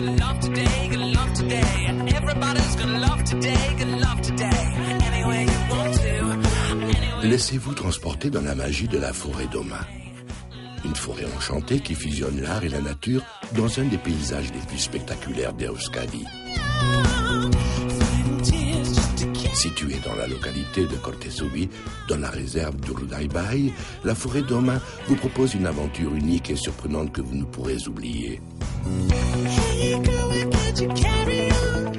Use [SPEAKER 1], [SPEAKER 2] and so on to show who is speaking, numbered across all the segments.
[SPEAKER 1] gonna love today, gonna love today. Everybody's gonna love today, gonna love today. Any way you want to.
[SPEAKER 2] Laissez-vous transporter dans la magie de la forêt d'Oma. Une forêt enchantée qui fusionne l'art et la nature dans un des paysages les plus spectaculaires d'Euskadi. Située dans la localité de Kortezubi, dans la réserve d'Urdaibai, la forêt d'Oma vous propose une aventure unique et surprenante que vous ne pourrez oublier.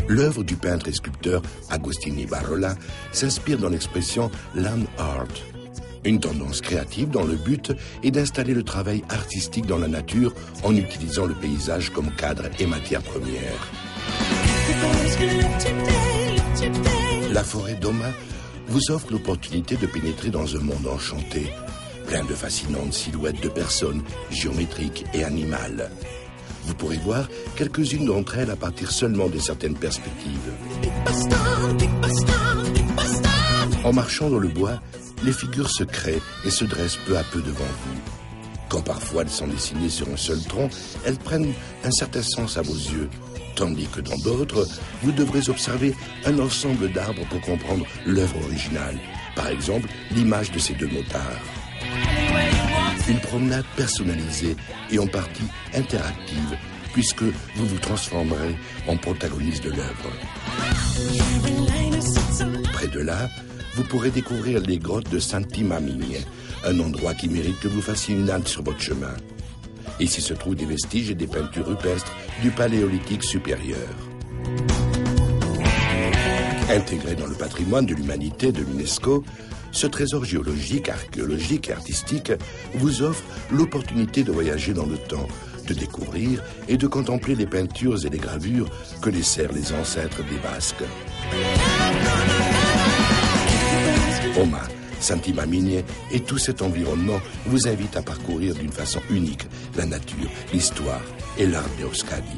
[SPEAKER 2] L'œuvre du peintre et sculpteur Agostini Barrola s'inspire dans l'expression land art, une tendance créative dont le but est d'installer le travail artistique dans la nature en utilisant le paysage comme cadre et matière première. La forêt d'Oma vous offre l'opportunité de pénétrer dans un monde enchanté, plein de fascinantes silhouettes de personnes, géométriques et animales. Vous pourrez voir quelques-unes d'entre elles à partir seulement de certaines perspectives. En marchant dans le bois, les figures se créent et se dressent peu à peu devant vous. Quand parfois elles sont dessinées sur un seul tronc, elles prennent un certain sens à vos yeux, tandis que dans d'autres, vous devrez observer un ensemble d'arbres pour comprendre l'œuvre originale. Par exemple, l'image de ces deux motards. Une promenade personnalisée et en partie interactive, puisque vous vous transformerez en protagoniste de l'œuvre. Près de là, vous pourrez découvrir les grottes de Santi Mamigne, un endroit qui mérite que vous fassiez une halte sur votre chemin. Ici se trouvent des vestiges et des peintures rupestres du Paléolithique supérieur. Intégré dans le patrimoine de l'humanité de l'UNESCO, ce trésor géologique, archéologique et artistique vous offre l'opportunité de voyager dans le temps, de découvrir et de contempler les peintures et les gravures que laissèrent les ancêtres des Basques. Oma, Santi Mamigne et tout cet environnement vous invitent à parcourir d'une façon unique la nature, l'histoire et l'art d'Euskadi.